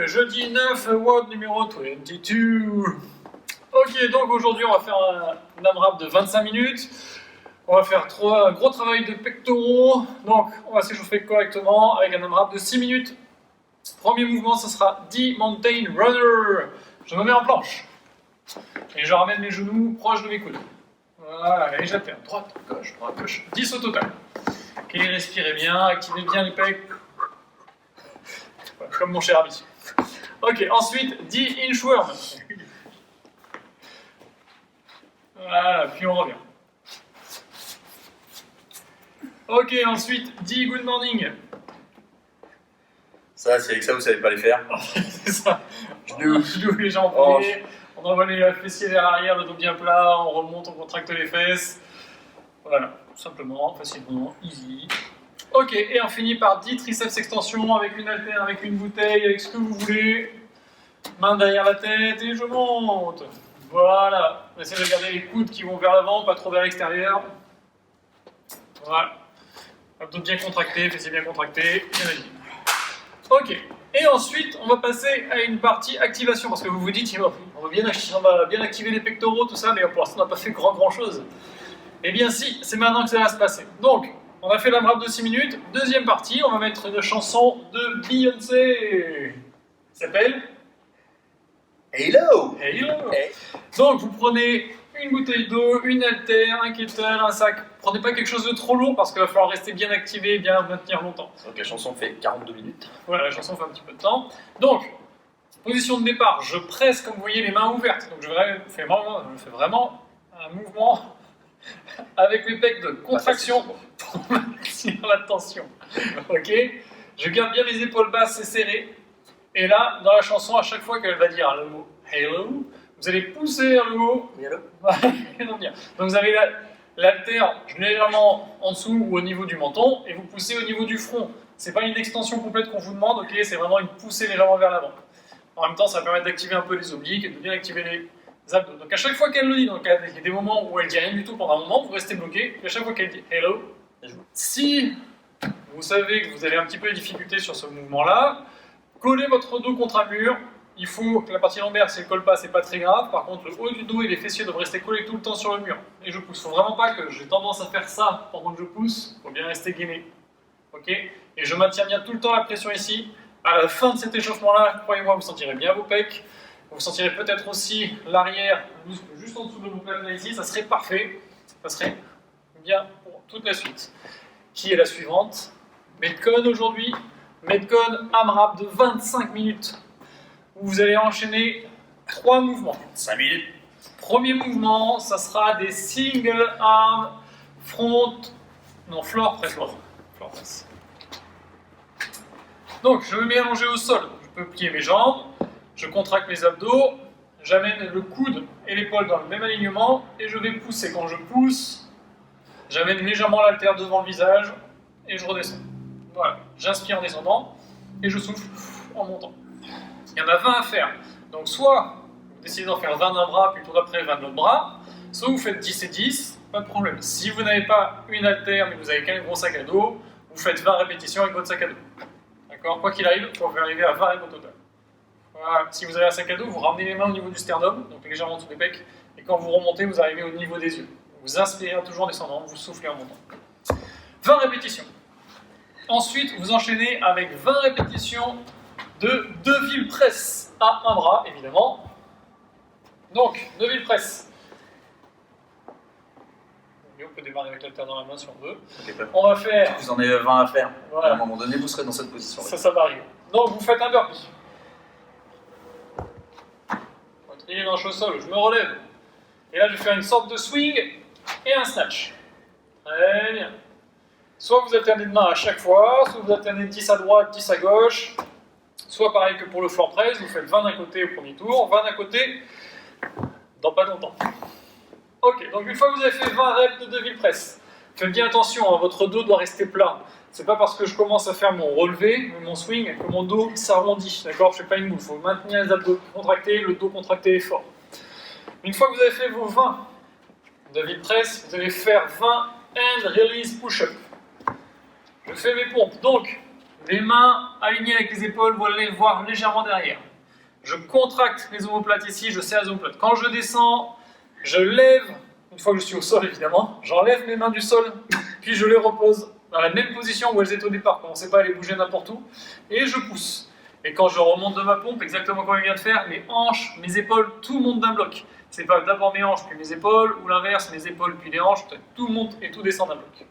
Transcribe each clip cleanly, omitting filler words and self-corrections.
jeudi 9, WOD numéro 22. Ok, donc aujourd'hui on va faire un AMRAP de 25 minutes. On va faire un gros travail de pectoraux. Donc on va s'échauffer correctement avec un AMRAP de 6 minutes. Premier mouvement, ce sera D-Mountain Runner. Je me mets en planche. Et je ramène mes genoux proches de mes coudes. Voilà, et j'alterne. Droite, gauche, droite, gauche. 10 au total. Ok, respirez bien, activez bien les pecs. Voilà, comme mon cher ami. Ok, ensuite, 10 inchworm. Voilà, puis on revient. Ok, ensuite, 10 good morning. Ça, c'est avec ça, vous savez pas les faire. C'est ça. Genoux, les jambes pliées. On envoie les fessiers vers l'arrière, le dos bien plat, on remonte, on contracte les fesses. Voilà, tout simplement, facilement, easy. Ok, et on finit par 10 triceps extension avec une haltère, avec une bouteille, avec ce que vous voulez. Main derrière la tête et je monte. Voilà, essayez de garder les coudes qui vont vers l'avant, pas trop vers l'extérieur. Voilà. Abdos bien contractés, fessiers bien contractés, bien aligné. Ok, et ensuite on va passer à une partie activation, parce que vous vous dites, on va bien activer les pectoraux, tout ça, mais pour l'instant on n'a pas fait grand chose. Eh bien si, c'est maintenant que ça va se passer. Donc, on a fait l'AMRAP de 6 minutes, deuxième partie, on va mettre une chanson de Beyoncé. Ça s'appelle Hello. Hello. Hey. Donc vous prenez une bouteille d'eau, une haltère, un kettle, un sac. Prenez pas quelque chose de trop lourd parce qu'il va falloir rester bien activé et bien maintenir longtemps. Donc la chanson fait 42 minutes. Voilà, la chanson fait un petit peu de temps. Donc, position de départ, je presse comme vous voyez les mains ouvertes. Donc je fais vraiment un mouvement avec mes pecs de contraction pour maintenir la tension. Ok. Je garde bien les épaules basses et serrées. Et là, dans la chanson, à chaque fois qu'elle va dire le mot hello, vous allez pousser vers le haut. Donc vous avez l'haltère légèrement en dessous ou au niveau du menton et vous poussez au niveau du front. C'est pas une extension complète qu'on vous demande, ok, c'est vraiment une poussée légèrement vers l'avant. En même temps, ça va permettre d'activer un peu les obliques et de bien activer les abdos. Donc à chaque fois qu'elle le dit, donc il y a des moments où elle dit rien du tout pendant un moment, vous restez bloqué. Et à chaque fois qu'elle dit hello, si vous savez que vous avez un petit peu de difficulté sur ce mouvement-là, collez votre dos contre un mur. Il faut que la partie lombaire, si elle ne colle pas, c'est pas très grave. Par contre, le haut du dos et les fessiers doivent rester collés tout le temps sur le mur. Et je pousse. Il ne faut vraiment pas que j'ai tendance à faire ça pendant que je pousse. Il faut bien rester gainé. Ok. Et je maintiens bien tout le temps la pression ici. À la fin de cet échauffement-là, croyez-moi, vous sentirez bien vos pecs. Vous sentirez peut-être aussi l'arrière, juste en dessous de vos plates là ici. Ça serait parfait. Ça serait bien pour toute la suite. Qui est la suivante? Metcon aujourd'hui. Metcon AMRAP de 25 minutes. Où vous allez enchaîner 3 mouvements. 5 minutes. Premier mouvement, ça sera des single arm front. Non, floor press. Floor press. Donc, je me mets allongé au sol. Je peux plier mes jambes. Je contracte mes abdos. J'amène le coude et l'épaule dans le même alignement. Et je vais pousser. Quand je pousse, j'amène légèrement l'haltère devant le visage. Et je redescends. Voilà. J'inspire en descendant. Et je souffle en montant. Il y en a 20 à faire. Donc soit vous décidez d'en faire 20 d'un bras, puis tout après 20 de l'autre bras, soit vous faites 10 et 10, pas de problème. Si vous n'avez pas une haltère, mais vous avez quand même un gros sac à dos, vous faites 20 répétitions avec votre sac à dos. D'accord? Quoi qu'il arrive, il faut arriver à 20 reps au total. Voilà. Si vous avez un sac à dos, vous ramenez les mains au niveau du sternum, donc légèrement en dessous des pecs, et quand vous remontez, vous arrivez au niveau des yeux. Vous inspirez toujours en descendant, vous soufflez en montant. 20 répétitions. Ensuite, vous enchaînez avec 20 répétitions de Deville Press à un bras, évidemment. Donc, Deville Press. Et on peut démarrer avec l'haltère dans la main si on veut. Okay, on va faire... Vous en avez 20 à faire. Voilà. À un moment donné, vous serez dans cette position. Ça va arriver. Donc, vous faites un burpee. Poitrine lâche au sol, je me relève. Et là, je vais faire une sorte de swing et un snatch. Très bien. Soit vous alternez de main à chaque fois, soit vous alternez 10 à droite, 10 à gauche. Soit pareil que pour le floor press, vous faites 20 d'un côté au premier tour, 20 d'un côté dans pas longtemps. Ok, donc une fois que vous avez fait 20 reps de Deville Press, faites bien attention, hein, votre dos doit rester plat. C'est pas parce que je commence à faire mon relevé, mon swing, que mon dos s'arrondit, d'accord? Je fais pas une moule, il faut maintenir les abdos contractés, le dos contracté et fort. Une fois que vous avez fait vos 20 Deville Press, vous allez faire 20 hand release push-up. Je fais mes pompes, donc Les mains alignées avec les épaules, voire légèrement derrière. Je contracte les omoplates ici, je serre les omoplates. Quand je descends, je lève, une fois que je suis au sol évidemment, j'enlève mes mains du sol, puis je les repose dans la même position où elles étaient au départ, quand on ne sait pas les bouger n'importe où, et je pousse. Et quand je remonte de ma pompe, exactement comme je viens de faire, mes hanches, mes épaules, tout monte d'un bloc. C'est pas d'abord mes hanches puis mes épaules, ou l'inverse, mes épaules puis les hanches, tout monte et tout descend d'un bloc.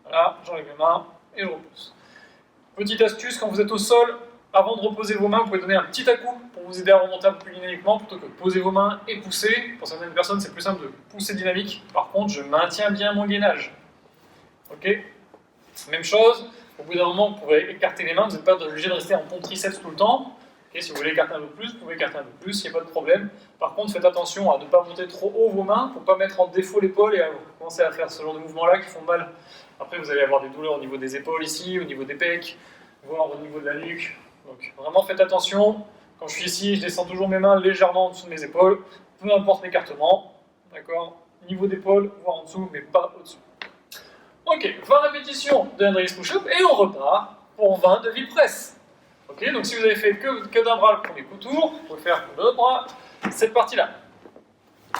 Voilà, j'enlève mes mains et je repousse. Petite astuce, quand vous êtes au sol, avant de reposer vos mains, vous pouvez donner un petit à-coup pour vous aider à remonter un peu plus dynamiquement, plutôt que de poser vos mains et pousser. Pour certaines personnes, c'est plus simple de pousser dynamique. Par contre, je maintiens bien mon gainage. Ok? Même chose, au bout d'un moment, vous pouvez écarter les mains, vous n'êtes pas obligé de rester en pompe triceps tout le temps. Okay, si vous voulez écarter un peu plus, vous pouvez écarter un peu plus, il n'y a pas de problème. Par contre, faites attention à ne pas monter trop haut vos mains, pour ne pas mettre en défaut l'épaule et à commencer à faire ce genre de mouvements-là qui font mal. Après, vous allez avoir des douleurs au niveau des épaules ici, au niveau des pecs, voire au niveau de la nuque. Donc vraiment faites attention. Quand je suis ici, je descends toujours mes mains légèrement en dessous de mes épaules, peu importe l'écartement. D'accord? Niveau d'épaule, voire en dessous, mais pas au-dessus. Ok, 20 répétitions de hand raise push-up et on repart pour 20 de vide press. Ok, donc si vous avez fait que d'un bras le premier tour, vous pouvez faire pour l'autre bras cette partie-là.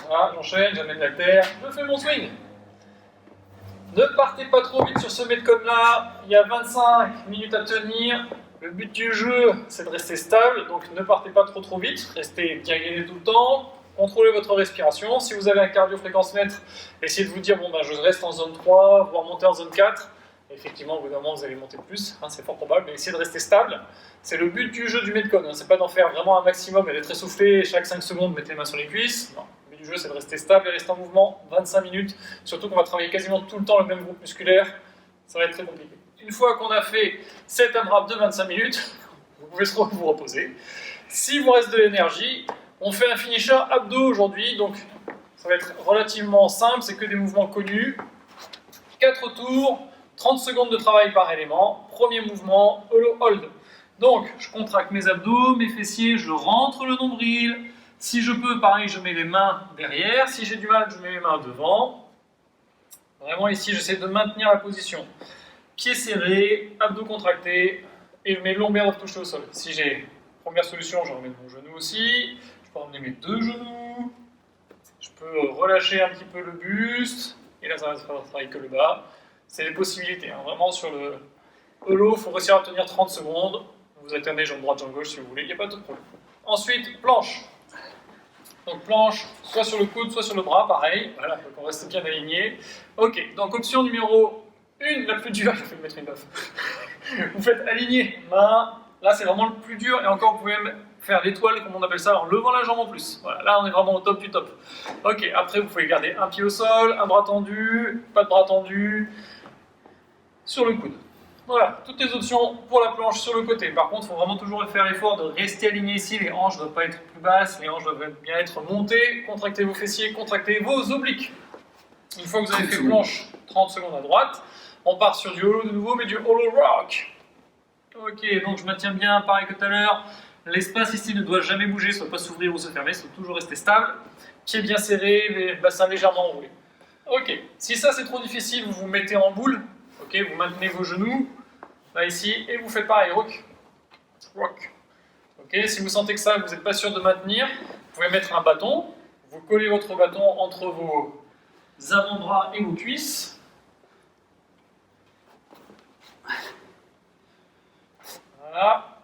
Voilà, j'enchaîne, j'amène la terre, je fais mon swing. Ne partez pas trop vite sur ce metcon-là, il y a 25 minutes à tenir. Le but du jeu, c'est de rester stable, donc ne partez pas trop vite, restez bien gainé tout le temps. Contrôlez votre respiration. Si vous avez un cardio-fréquence-mètre, essayez de vous dire, bon ben je reste en zone 3, voire monter en zone 4. Effectivement, au bout d'un moment, vous allez monter plus, c'est fort probable, mais essayez de rester stable. C'est le but du jeu du metcon, c'est pas d'en faire vraiment un maximum et d'être essoufflé, et chaque 5 secondes, mettre les mains sur les cuisses. Non, le but du jeu, c'est de rester stable et rester en mouvement 25 minutes, surtout qu'on va travailler quasiment tout le temps le même groupe musculaire, ça va être très compliqué. Une fois qu'on a fait cet AMRAP de 25 minutes, vous pouvez vous reposer. Si vous reste de l'énergie, on fait un finisher abdos aujourd'hui, donc ça va être relativement simple, c'est que des mouvements connus. 4 tours, 30 secondes de travail par élément. Premier mouvement, hollow hold. Donc, je contracte mes abdos, mes fessiers, je rentre le nombril. Si je peux, pareil, je mets les mains derrière. Si j'ai du mal, je mets les mains devant. Vraiment ici, j'essaie de maintenir la position. Pieds serrés, abdos contractés, et mes lombaires doivent toucher au sol. Si j'ai première solution, je remets mon genou aussi. Je peux ramener mes deux genoux. Je peux relâcher un petit peu le buste. Et là, ça va travailler que le bas. C'est les possibilités. Vraiment, sur le hollow, il faut réussir à tenir 30 secondes. Vous alternez jambe droite, jambe gauche si vous voulez. Il n'y a pas de problème. Ensuite, planche. Donc planche, soit sur le coude, soit sur le bras, pareil. Voilà, donc on reste bien aligné. Ok, donc option numéro 1, la plus dure. Je vais mettre une 9. Vous faites aligner main. Là, c'est vraiment le plus dur. Et encore, vous pouvez même faire l'étoile, comme on appelle ça, en levant la jambe en plus. Voilà, là, on est vraiment au top du top. Ok, après, vous pouvez garder un pied au sol, un bras tendu, pas de bras tendu, sur le coude. Voilà, toutes les options pour la planche sur le côté. Par contre, il faut vraiment toujours faire l'effort de rester aligné ici. Les hanches ne doivent pas être plus basses, les hanches doivent bien être montées. Contractez vos fessiers, contractez vos obliques. Une fois que vous avez fait planche, 30 secondes à droite, on part sur du hollow de nouveau, mais du hollow rock. Ok, donc je maintiens bien, pareil que tout à l'heure. L'espace ici ne doit jamais bouger, soit pas s'ouvrir ou se fermer, soit toujours rester stable. Pieds bien serrés, les bassins légèrement enroulés. Ok, si ça c'est trop difficile, vous vous mettez en boule. Ok, vous maintenez vos genoux, là ici, et vous faites pareil, rock. Rock. Ok, si vous sentez que ça, vous n'êtes pas sûr de maintenir, vous pouvez mettre un bâton. Vous collez votre bâton entre vos avant-bras et vos cuisses. Voilà.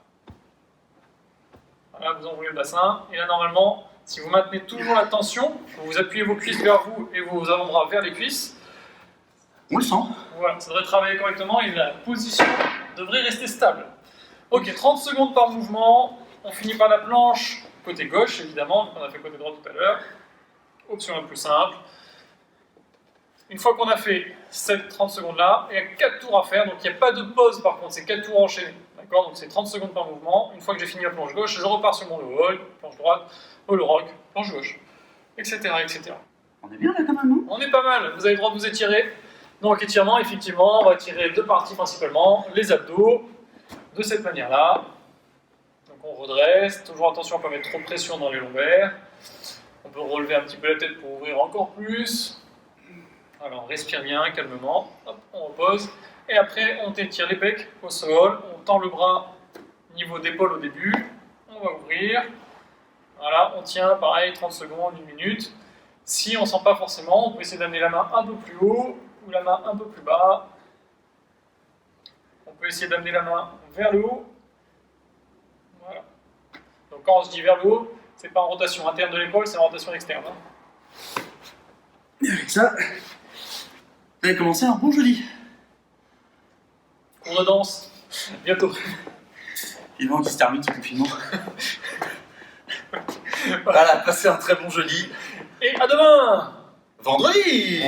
Voilà, vous enroulez le bassin. Et là, normalement, si vous maintenez toujours la tension, vous appuyez vos cuisses vers vous et vos avant-bras vers les cuisses. On le sent. Voilà, ça devrait travailler correctement et la position devrait rester stable. Ok, 30 secondes par mouvement. On finit par la planche, côté gauche évidemment, on a fait côté droit tout à l'heure. Option la plus simple. Une fois qu'on a fait ces 30 secondes là, il y a 4 tours à faire, donc il n'y a pas de pause par contre, c'est 4 tours enchaînés. D'accord, donc c'est 30 secondes par mouvement. Une fois que j'ai fini la planche gauche, je repars sur mon low hold, planche droite, hollow rock, planche gauche, etc., etc. On est bien là quand même, hein? On est pas mal, vous avez le droit de vous étirer. Donc étirement, effectivement, on va tirer deux parties principalement, les abdos, de cette manière-là. Donc on redresse, toujours attention à ne pas mettre trop de pression dans les lombaires. On peut relever un petit peu la tête pour ouvrir encore plus. Alors on respire bien, calmement, hop, on repose. Et après on étire les pecs au sol, on tend le bras niveau d'épaule au début. On va ouvrir. Voilà, on tient pareil 30 secondes, 1 minute. Si on ne sent pas forcément, on peut essayer d'amener la main un peu plus haut ou la main un peu plus bas. On peut essayer d'amener la main vers le haut. Voilà. Donc quand on se dit vers le haut, c'est pas en rotation interne de l'épaule, c'est en rotation externe. Et avec ça, vous allez commencer un bon jeudi. Cours de danse, bientôt. Vivant qui se termine ce confinement. Voilà, passez un très bon jeudi. Et à demain! Vendredi!